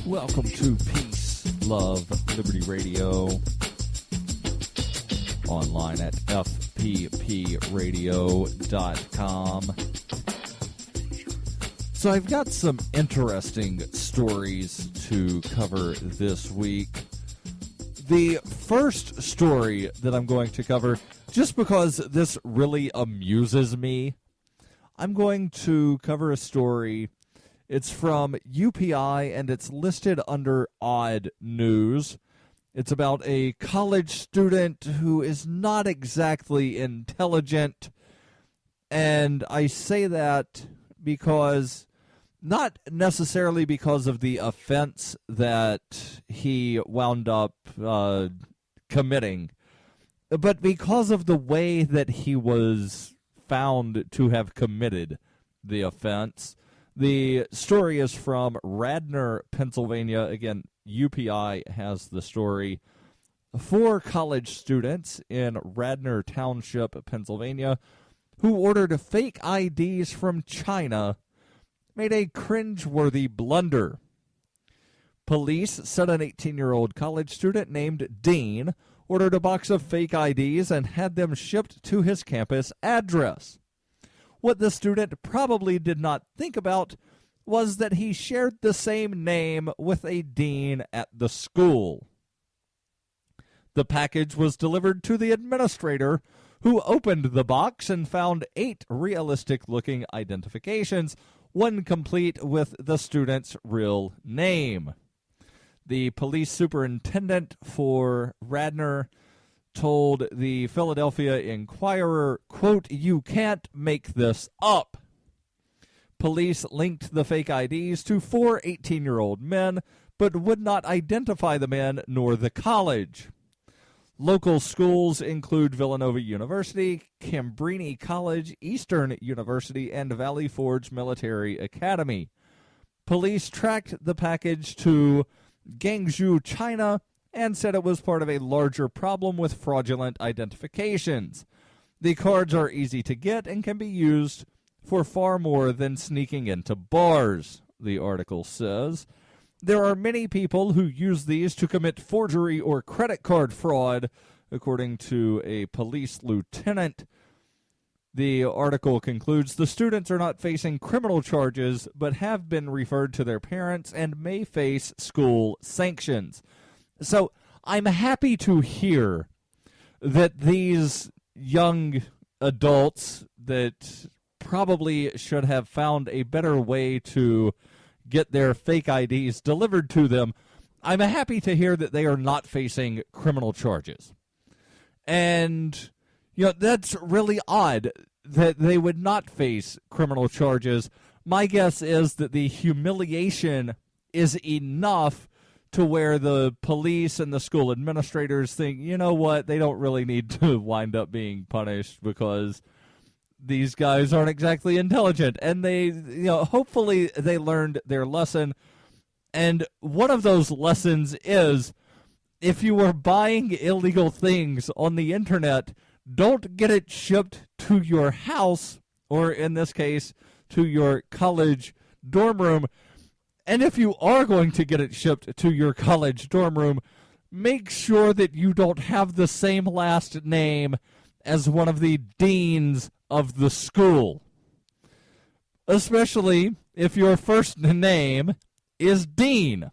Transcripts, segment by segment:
Welcome to Peace, Love, Liberty Radio, online at fppradio.com. So I've got some interesting stories to cover this week. The first story that I'm going to cover, just because this really amuses me, I'm going to cover a story. It's from UPI, and it's listed under Odd News. It's about a college student who is not exactly intelligent, and I say that because, not necessarily because of the offense that he wound up committing, but because of the way that he was found to have committed the offense. The story is from Radnor, Pennsylvania. Again, UPI has the story. 4 college students in Radnor Township, Pennsylvania, who ordered fake IDs from China, made a cringeworthy blunder. Police said an 18-year-old college student named Dean ordered a box of fake IDs and had them shipped to his campus address. What the student probably did not think about was that he shared the same name with a dean at the school. The package was delivered to the administrator, who opened the box and found 8 realistic-looking identifications, one complete with the student's real name. The police superintendent for Radnor told the Philadelphia Inquirer, quote, "You can't make this up." Police linked the fake IDs to 4 18-year-old men, but would not identify the men nor the college. Local schools include Villanova University, Cambrini College, Eastern University, and Valley Forge Military Academy. Police tracked the package to Guangzhou, China, and said it was part of a larger problem with fraudulent identifications. The cards are easy to get and can be used for far more than sneaking into bars, the article says. There are many people who use these to commit forgery or credit card fraud, according to a police lieutenant. The article concludes, the students are not facing criminal charges, but have been referred to their parents and may face school sanctions. So I'm happy to hear that these young adults that probably should have found a better way to get their fake IDs delivered to them, I'm happy to hear that they are not facing criminal charges. And, that's really odd that they would not face criminal charges. My guess is that the humiliation is enough to where the police and the school administrators think, you know what, they don't really need to wind up being punished because these guys aren't exactly intelligent. And they, hopefully they learned their lesson. And one of those lessons is, if you are buying illegal things on the internet, don't get it shipped to your house, or in this case, to your college dorm room. And if you are going to get it shipped to your college dorm room, make sure that you don't have the same last name as one of the deans of the school. Especially if your first name is Dean.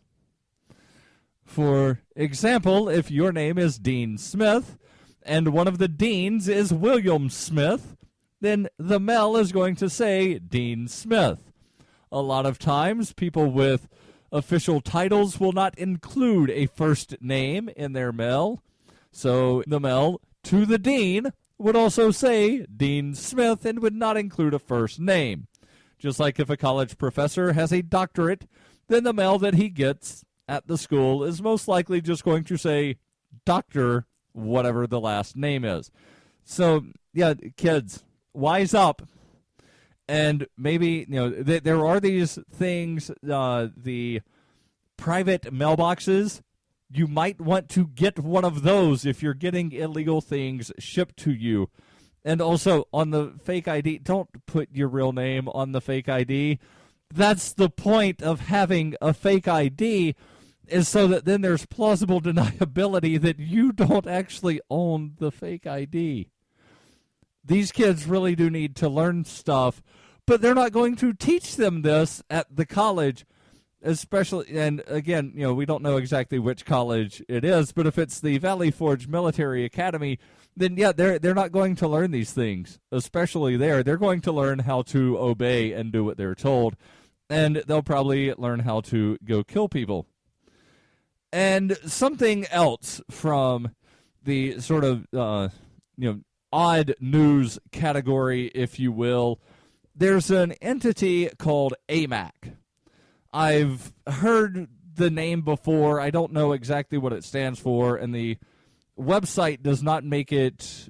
For example, if your name is Dean Smith and one of the deans is William Smith, then the mail is going to say Dean Smith. A lot of times, people with official titles will not include a first name in their mail. So the mail to the dean would also say Dean Smith and would not include a first name. Just like if a college professor has a doctorate, then the mail that he gets at the school is most likely just going to say Dr. whatever the last name is. So, yeah, kids, wise up. And maybe, there are these things, the private mailboxes. You might want to get one of those if you're getting illegal things shipped to you. And also, on the fake ID, don't put your real name on the fake ID. That's the point of having a fake ID, is so that then there's plausible deniability that you don't actually own the fake ID. These kids really do need to learn stuff, but they're not going to teach them this at the college, especially, and again, we don't know exactly which college it is, but if it's the Valley Forge Military Academy, then yeah, they're not going to learn these things, especially there. They're going to learn how to obey and do what they're told, and they'll probably learn how to go kill people. And something else from the sort of, odd news category, if you will, there's an entity called AMAC. I've heard the name before. I don't know exactly what it stands for, and the website does not make it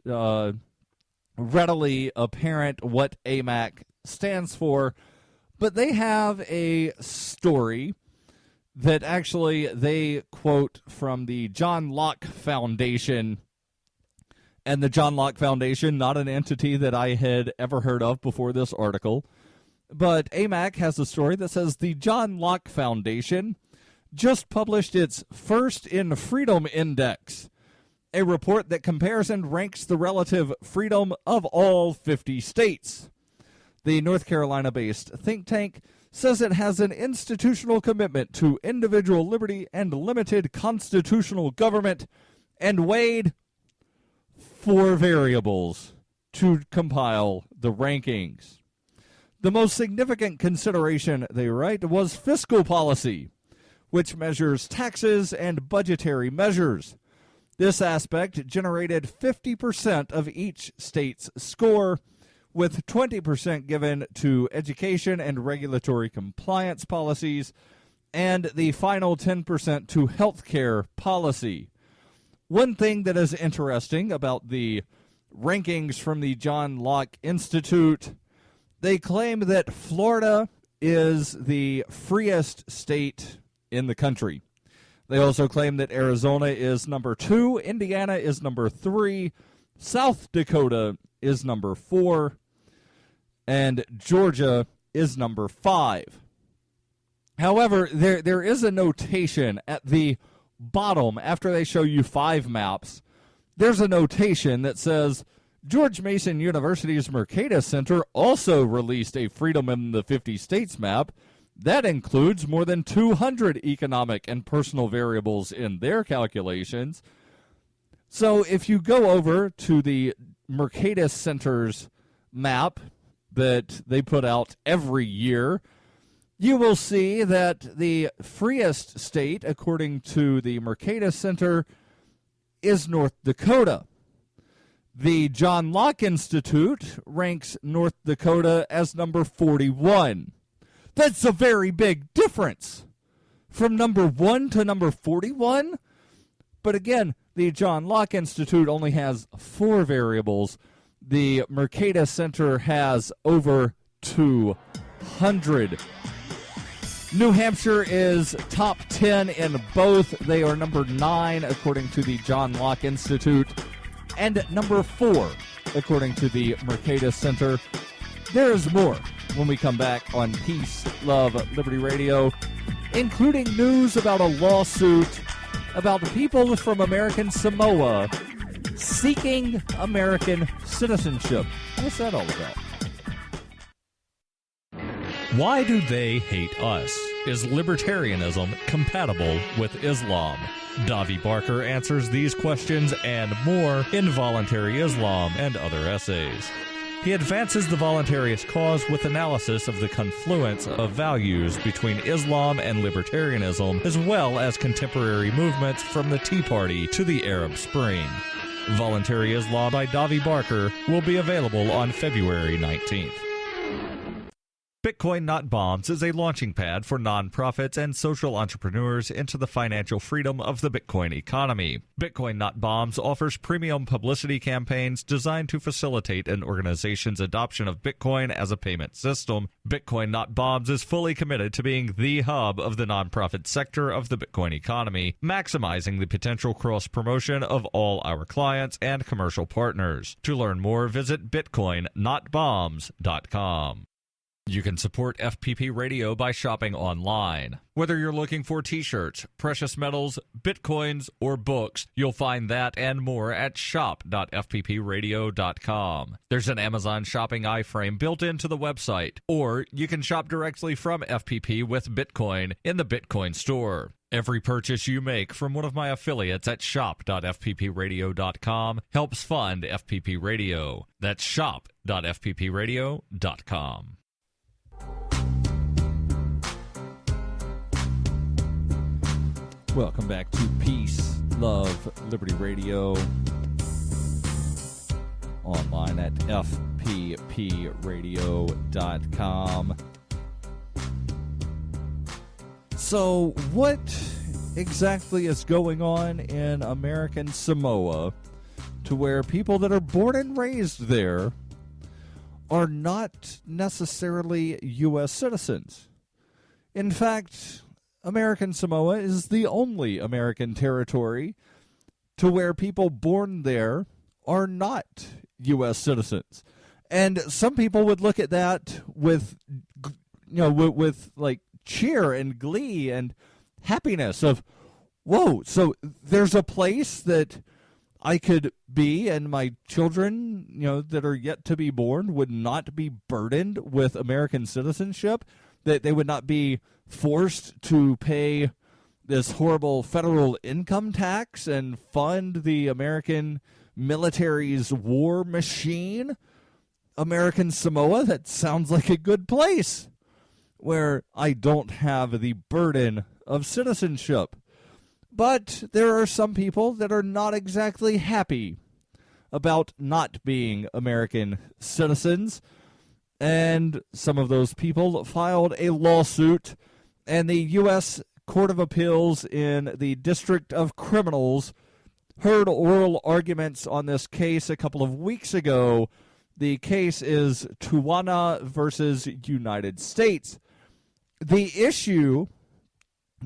readily apparent what AMAC stands for, but they have a story that actually they quote from the John Locke Foundation. And the John Locke Foundation, not an entity that I had ever heard of before this article, but AMAC has a story that says the John Locke Foundation just published its First in Freedom Index, a report that compares and ranks the relative freedom of all 50 states. The North Carolina-based think tank says it has an institutional commitment to individual liberty and limited constitutional government, and weighed 4 variables to compile the rankings. The most significant consideration, they write, was fiscal policy, which measures taxes and budgetary measures. This aspect generated 50% of each state's score, with 20% given to education and regulatory compliance policies, and the final 10% to healthcare policy. One thing that is interesting about the rankings from the John Locke Institute, they claim that Florida is the freest state in the country. They also claim that Arizona is number 2, Indiana is number 3, South Dakota is number 4, and Georgia is number 5. However, there is a notation at the bottom after they show you 5 maps. There's a notation that says George Mason University's Mercatus Center also released a Freedom in the 50 States map that includes more than 200 economic and personal variables in their calculations. So if you go over to the Mercatus Center's map that they put out every year, you will see that the freest state, according to the Mercatus Center, is North Dakota. The John Locke Institute ranks North Dakota as number 41. That's a very big difference from number 1 to number 41. But again, the John Locke Institute only has 4 variables. The Mercatus Center has over 200. New Hampshire is top 10 in both. They are number 9, according to the John Locke Institute, and number 4, according to the Mercatus Center. There is more when we come back on Peace, Love, Liberty Radio, including news about a lawsuit about people from American Samoa seeking American citizenship. What's that all about? Why do they hate us? Is libertarianism compatible with Islam? Davi Barker answers these questions and more in Voluntary Islam and Other Essays. He advances the voluntarist cause with analysis of the confluence of values between Islam and libertarianism, as well as contemporary movements from the Tea Party to the Arab Spring. Voluntary Islam by Davi Barker will be available on February 19th. Bitcoin Not Bombs is a launching pad for nonprofits and social entrepreneurs into the financial freedom of the Bitcoin economy. Bitcoin Not Bombs offers premium publicity campaigns designed to facilitate an organization's adoption of Bitcoin as a payment system. Bitcoin Not Bombs is fully committed to being the hub of the nonprofit sector of the Bitcoin economy, maximizing the potential cross-promotion of all our clients and commercial partners. To learn more, visit bitcoinnotbombs.com. You can support FPP Radio by shopping online. Whether you're looking for t-shirts, precious metals, bitcoins, or books, you'll find that and more at shop.fppradio.com. There's an Amazon shopping iframe built into the website, or you can shop directly from FPP with Bitcoin in the Bitcoin store. Every purchase you make from one of my affiliates at shop.fppradio.com helps fund FPP Radio. That's shop.fppradio.com. Welcome back to Peace, Love, Liberty Radio. Online at fppradio.com. So, what exactly is going on in American Samoa to where people that are born and raised there are not necessarily U.S. citizens? In fact, American Samoa is the only American territory to where people born there are not U.S. citizens. And some people would look at that with, with like cheer and glee and happiness of, whoa, so there's a place that I could be and my children, that are yet to be born would not be burdened with American citizenship, that they would not be forced to pay this horrible federal income tax and fund the American military's war machine. American Samoa, that sounds like a good place where I don't have the burden of citizenship. But there are some people that are not exactly happy about not being American citizens, and some of those people filed a lawsuit, and the U.S. Court of Appeals in the District of Criminals heard oral arguments on this case a couple of weeks ago. The case is Tuana versus United States. The issue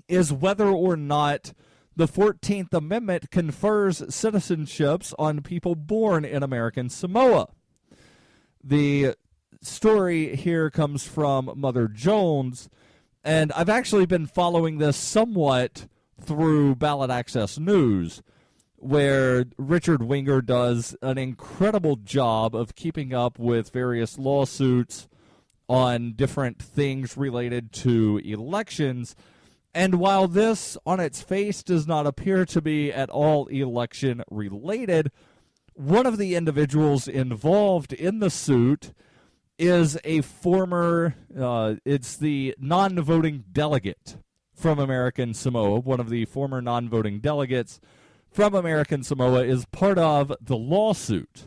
is whether or not the 14th Amendment confers citizenships on people born in American Samoa. The story here comes from Mother Jones, and I've actually been following this somewhat through Ballot Access News, where Richard Winger does an incredible job of keeping up with various lawsuits on different things related to elections. And while this on its face does not appear to be at all election related, one of the individuals involved in the suit is a former, it's the non-voting delegate from American Samoa. One of the former non-voting delegates from American Samoa is part of the lawsuit.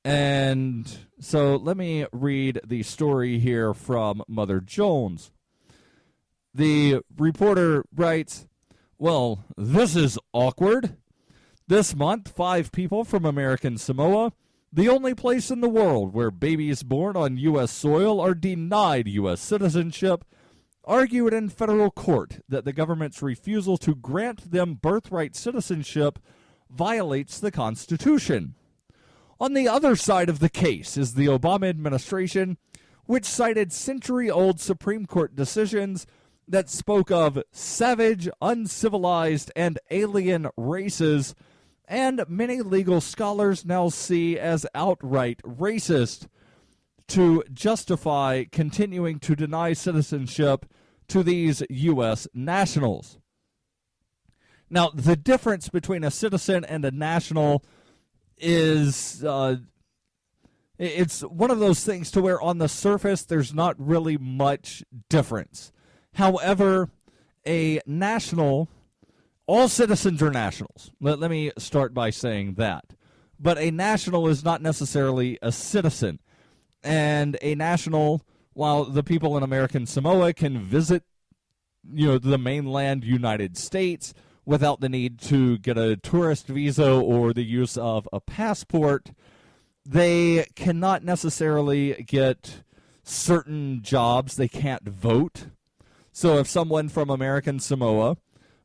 And so let me read the story here from Mother Jones. The reporter writes, "Well, this is awkward. This month, 5 people from American Samoa, the only place in the world where babies born on U.S. soil are denied U.S. citizenship, argued in federal court that the government's refusal to grant them birthright citizenship violates the Constitution. On the other side of the case is the Obama administration, which cited century-old Supreme Court decisions that spoke of savage, uncivilized, and alien races, and many legal scholars now see as outright racist, to justify continuing to deny citizenship to these U.S. nationals." Now, the difference between a citizen and a national is, it's one of those things to where on the surface there's not really much difference. However, a national, all citizens are nationals. Let me start by saying that. But a national is not necessarily a citizen. And a national, while the people in American Samoa can visit, the mainland United States without the need to get a tourist visa or the use of a passport, they cannot necessarily get certain jobs. They can't vote. So if someone from American Samoa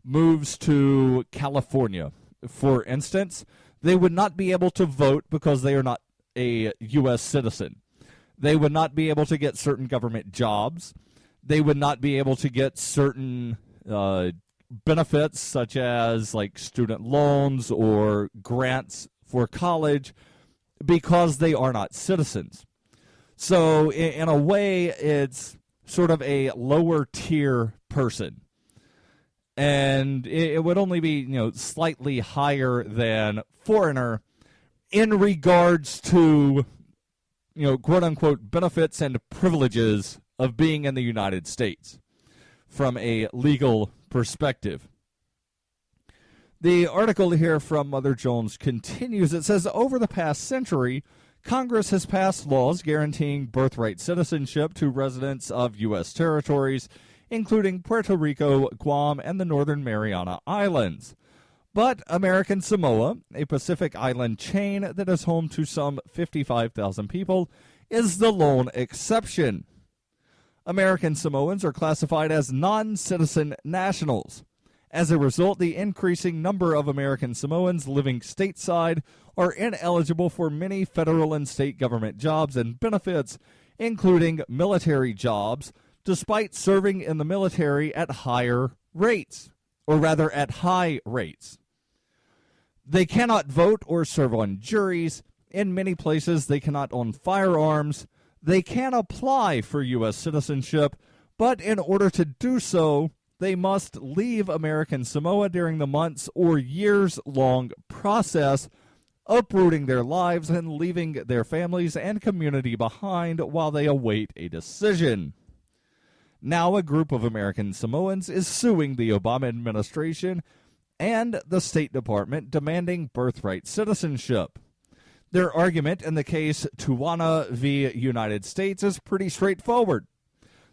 moves to California, for instance, they would not be able to vote because they are not a U.S. citizen. They would not be able to get certain government jobs. They would not be able to get certain benefits, such as like student loans or grants for college, because they are not citizens. So in a way, it's sort of a lower tier person. And it would only be, slightly higher than foreigner in regards to, quote unquote, benefits and privileges of being in the United States from a legal perspective. The article here from Mother Jones continues. It says, over the past century, Congress has passed laws guaranteeing birthright citizenship to residents of U.S. territories, including Puerto Rico, Guam, and the Northern Mariana Islands. But American Samoa, a Pacific island chain that is home to some 55,000 people, is the lone exception. American Samoans are classified as non-citizen nationals. As a result, the increasing number of American Samoans living stateside are ineligible for many federal and state government jobs and benefits, including military jobs, despite serving in the military at higher rates, or rather at high rates. They cannot vote or serve on juries. In many places, they cannot own firearms. They can apply for U.S. citizenship, but in order to do so, they must leave American Samoa during the months or years-long process, uprooting their lives and leaving their families and community behind while they await a decision. Now a group of American Samoans is suing the Obama administration and the State Department, demanding birthright citizenship. Their argument in the case Tuana v. United States is pretty straightforward.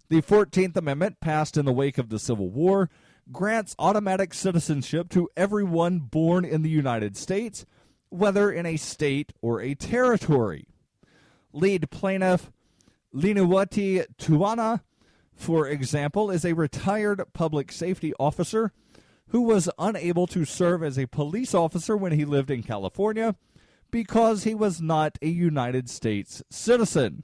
The 14th Amendment, passed in the wake of the Civil War, grants automatic citizenship to everyone born in the United States, whether in a state or a territory. Lead plaintiff Linuwati Tuana, for example, is a retired public safety officer who was unable to serve as a police officer when he lived in California because he was not a United States citizen.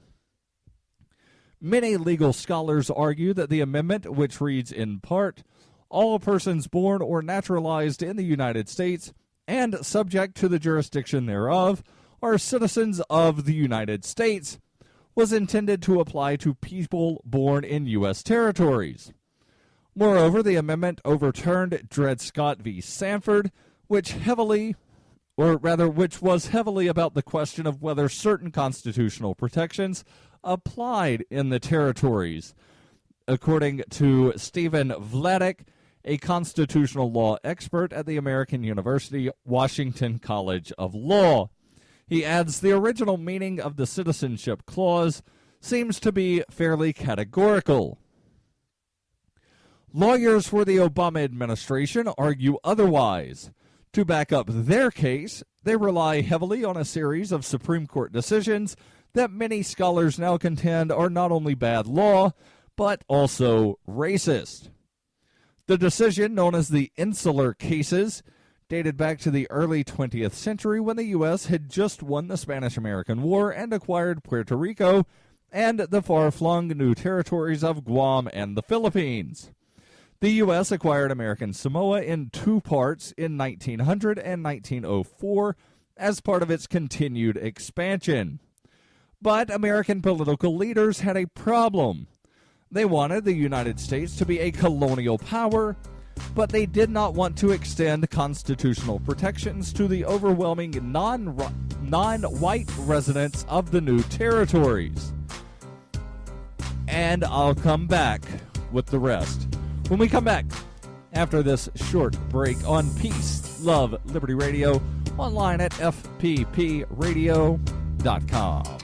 Many legal scholars argue that the amendment, which reads in part, all persons born or naturalized in the United States and subject to the jurisdiction thereof are citizens of the United States, was intended to apply to people born in U.S. territories. Moreover, the amendment overturned Dred Scott v. Sanford, which was heavily about the question of whether certain constitutional protections applied in the territories. According to Stephen Vladeck, a constitutional law expert at the American University Washington College of Law. He adds, the original meaning of the citizenship clause seems to be fairly categorical. Lawyers for the Obama administration argue otherwise. To back up their case, they rely heavily on a series of Supreme Court decisions that many scholars now contend are not only bad law, but also racist. The decision, known as the Insular Cases, dated back to the early 20th century when the U.S. had just won the Spanish-American War and acquired Puerto Rico and the far-flung new territories of Guam and the Philippines. The U.S. acquired American Samoa in two parts in 1900 and 1904 as part of its continued expansion. But American political leaders had a problem. They wanted the United States to be a colonial power, but they did not want to extend constitutional protections to the overwhelming non-white residents of the new territories. And I'll come back with the rest when we come back after this short break on Peace, Love, Liberty Radio, online at fppradio.com.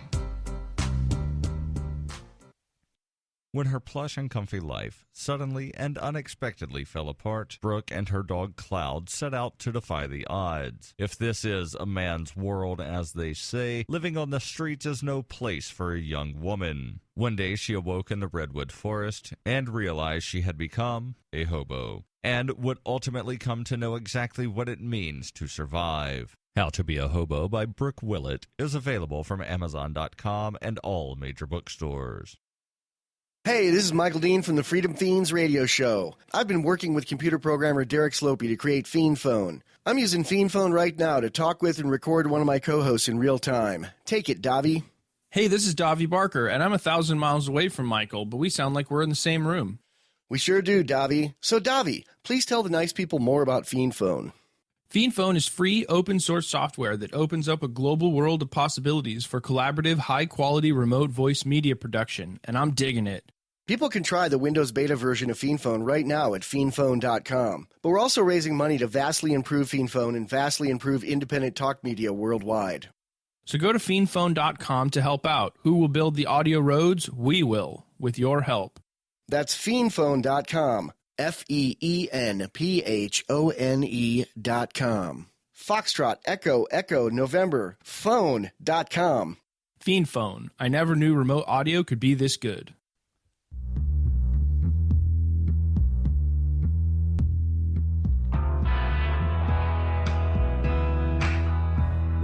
When her plush and comfy life suddenly and unexpectedly fell apart, Brooke and her dog Cloud set out to defy the odds. If this is a man's world, as they say, living on the streets is no place for a young woman. One day she awoke in the redwood forest and realized she had become a hobo, and would ultimately come to know exactly what it means to survive. How to Be a Hobo by Brooke Willett is available from Amazon.com and all major bookstores. Hey, this is Michael Dean from the Freedom Fiends radio show. I've been working with computer programmer Derek Slopey to create Fiend Phone. I'm using Fiend Phone right now to talk with and record one of my co-hosts in real time. Take it, Davi. Hey, this is Davi Barker, and I'm 1,000 miles away from Michael, but we sound like we're in the same room. We sure do, Davi. So, Davi, please tell the nice people more about Fiend Phone. Fiend Phone is free, open-source software that opens up a global world of possibilities for collaborative, high-quality remote voice media production, and I'm digging it. People can try the Windows beta version of Fiend Phone right now at fiendphone.com. But we're also raising money to vastly improve Fiend Phone and vastly improve independent talk media worldwide. So go to fiendphone.com to help out. Who will build the audio roads? We will, with your help. That's fiendphone.com. FEENPHONE.com. Foxtrot, Echo, November, phone.com. Fiend Phone. I never knew remote audio could be this good.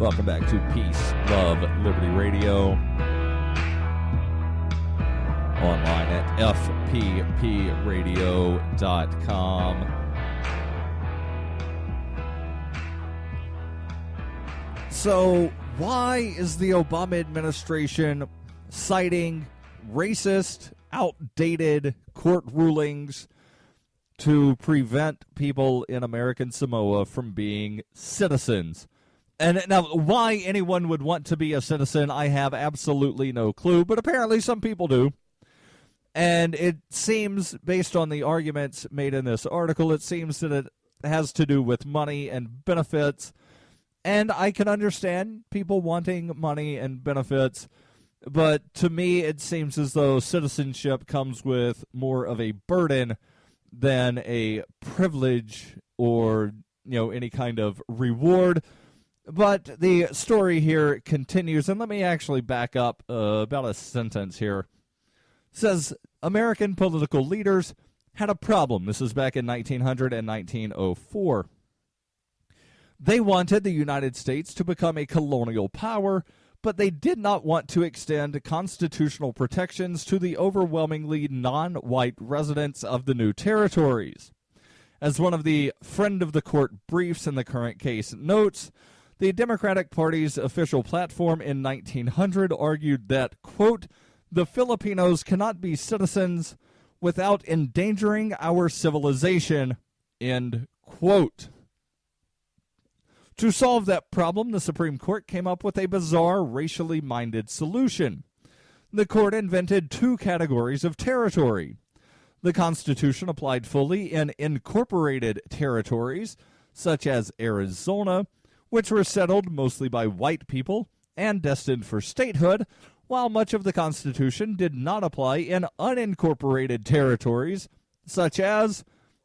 Welcome back to Peace, Love, Liberty Radio. Online at fppradio.com. So, why is the Obama administration citing racist, outdated court rulings to prevent people in American Samoa from being citizens? And now, why anyone would want to be a citizen, I have absolutely no clue, but apparently some people do. And it seems, based on the arguments made in this article, it seems that it has to do with money and benefits. And I can understand people wanting money and benefits, but to me it seems as though citizenship comes with more of a burden than a privilege or, any kind of reward. But the story here continues, and let me actually back up about a sentence here. It says, American political leaders had a problem. This is back in 1900 and 1904. They wanted the United States to become a colonial power, but they did not want to extend constitutional protections to the overwhelmingly non-white residents of the new territories. As one of the friend of the court briefs in the current case notes, the Democratic Party's official platform in 1900 argued that, quote, the Filipinos cannot be citizens without endangering our civilization, end quote. To solve that problem, the Supreme Court came up with a bizarre, racially minded solution. The court invented two categories of territory. The Constitution applied fully in incorporated territories, such as Arizona, which were settled mostly by white people and destined for statehood, while much of the Constitution did not apply in unincorporated territories, such as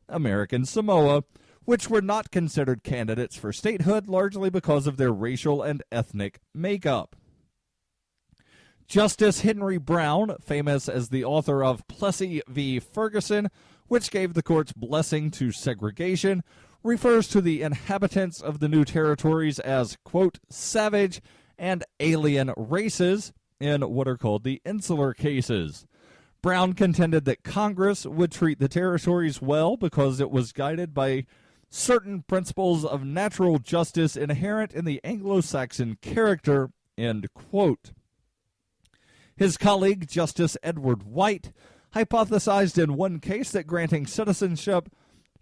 American Samoa, which were not considered candidates for statehood largely because of their racial and ethnic makeup. Justice Henry Brown, famous as the author of Plessy v. Ferguson, which gave the court's blessing to segregation, refers to the inhabitants of the new territories as, quote, savage and alien races in what are called the insular cases. Brown contended that Congress would treat the territories well because it was guided by certain principles of natural justice inherent in the Anglo-Saxon character, end quote. His colleague, Justice Edward White, hypothesized in one case that granting citizenship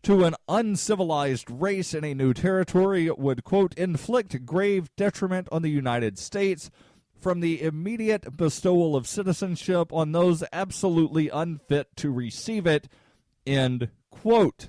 to an uncivilized race in a new territory would, quote, inflict grave detriment on the United States from the immediate bestowal of citizenship on those absolutely unfit to receive it, end quote.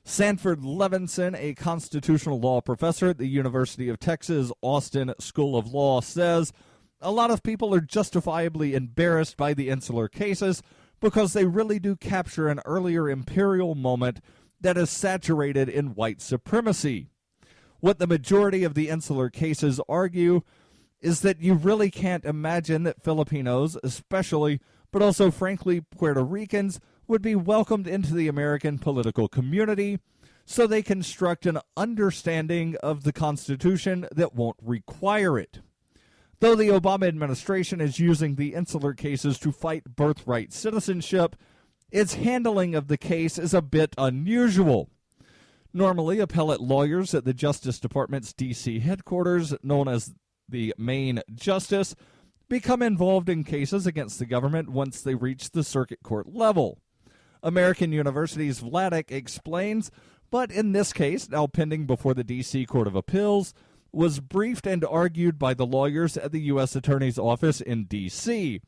Sanford Levinson, a constitutional law professor at the University of Texas Austin School of Law, says a lot of people are justifiably embarrassed by the insular cases because they really do capture an earlier imperial moment that is saturated in white supremacy. What the majority of the insular cases argue is that you really can't imagine that Filipinos, especially, but also, frankly, Puerto Ricans, would be welcomed into the American political community, so they construct an understanding of the Constitution that won't require it. Though the Obama administration is using the insular cases to fight birthright citizenship, its handling of the case is a bit unusual. Normally, appellate lawyers at the Justice Department's D.C. headquarters, known as the Main Justice, become involved in cases against the government once they reach the circuit court level. American University's Vladeck explains, but in this case, now pending before the D.C. Court of Appeals, was briefed and argued by the lawyers at the U.S. Attorney's Office in D.C.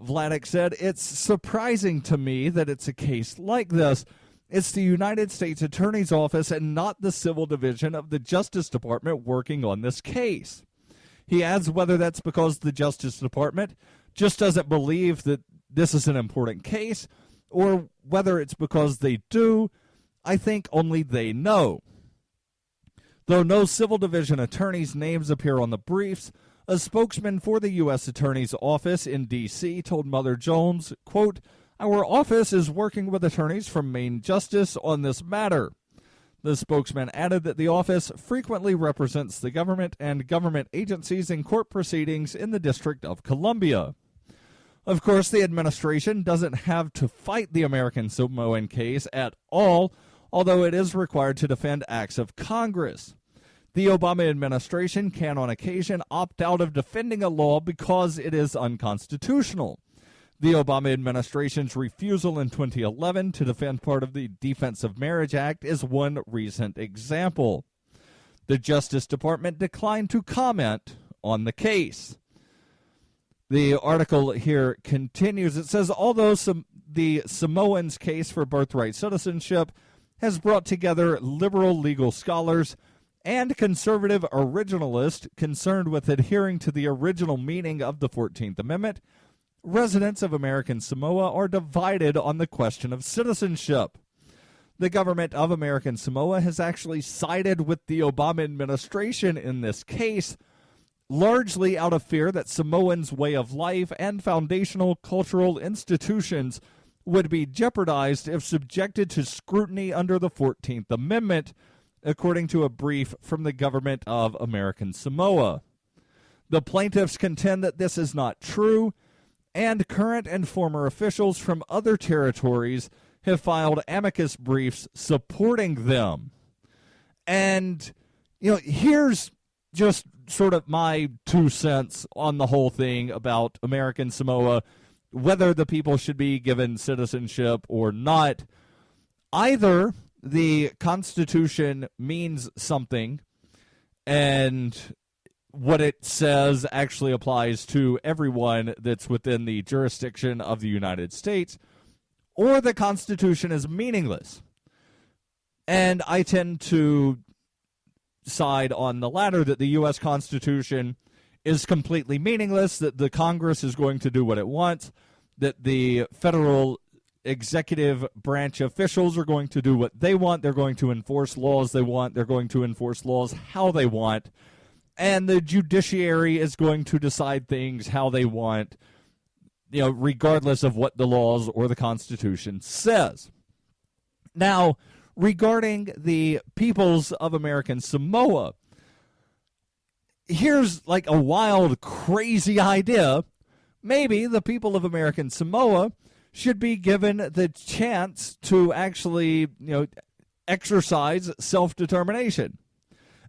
Vladeck said, "It's surprising to me that it's a case like this. It's the United States Attorney's Office and not the Civil Division of the Justice Department working on this case." He adds whether that's because the Justice Department just doesn't believe that this is an important case, or whether it's because they do, I think only they know. Though no Civil Division attorneys' names appear on the briefs, a spokesman for the U.S. Attorney's Office in D.C. told Mother Jones, quote, "Our office is working with attorneys from Main Justice on this matter." The spokesman added that the office frequently represents the government and government agencies in court proceedings in the District of Columbia. Of course, the administration doesn't have to fight the American Samoan case at all, although it is required to defend acts of Congress. The Obama administration can, on occasion, opt out of defending a law because it is unconstitutional. The Obama administration's refusal in 2011 to defend part of the Defense of Marriage Act is one recent example. The Justice Department declined to comment on the case. The article here continues. It says, although the Samoans' case for birthright citizenship has brought together liberal legal scholars and conservative originalists concerned with adhering to the original meaning of the 14th Amendment, residents of American Samoa are divided on the question of citizenship. The government of American Samoa has actually sided with the Obama administration in this case, largely out of fear that Samoans' way of life and foundational cultural institutions would be jeopardized if subjected to scrutiny under the 14th Amendment, according to a brief from the government of American Samoa. The plaintiffs contend that this is not true, and current and former officials from other territories have filed amicus briefs supporting them. And, here's just sort of my 2 cents on the whole thing about American Samoa, whether the people should be given citizenship or not. Either the Constitution means something, and what it says actually applies to everyone that's within the jurisdiction of the United States, or the Constitution is meaningless. And I tend to side on the latter, that the U.S. Constitution is completely meaningless, that the Congress is going to do what it wants, that the federal executive branch officials are going to do what they want. They're going to enforce laws they want. They're going to enforce laws how they want. And the judiciary is going to decide things how they want, regardless of what the laws or the Constitution says. Now, regarding the peoples of American Samoa, here's like a wild, crazy idea. Maybe the people of American Samoa should be given the chance to actually, exercise self-determination.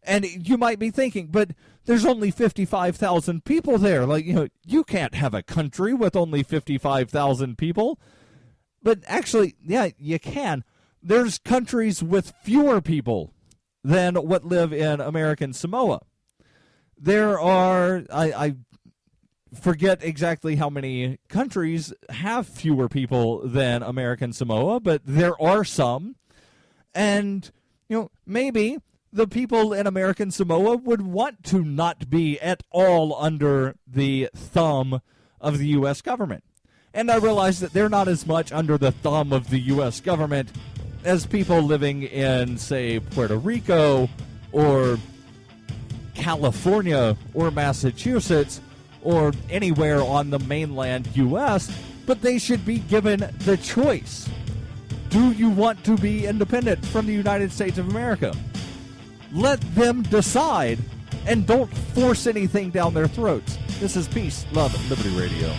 And you might be thinking, but there's only 55,000 people there. You can't have a country with only 55,000 people. But actually, yeah, you can. There's countries with fewer people than what live in American Samoa. There are, I forget exactly how many countries have fewer people than American Samoa, but there are some. And, maybe the people in American Samoa would want to not be at all under the thumb of the U.S. government. And I realize that they're not as much under the thumb of the U.S. government as people living in, say, Puerto Rico or California or Massachusetts or anywhere on the mainland U.S., but they should be given the choice. Do you want to be independent from the United States of America? Let them decide, and don't force anything down their throats. This is Peace, Love, Liberty Radio.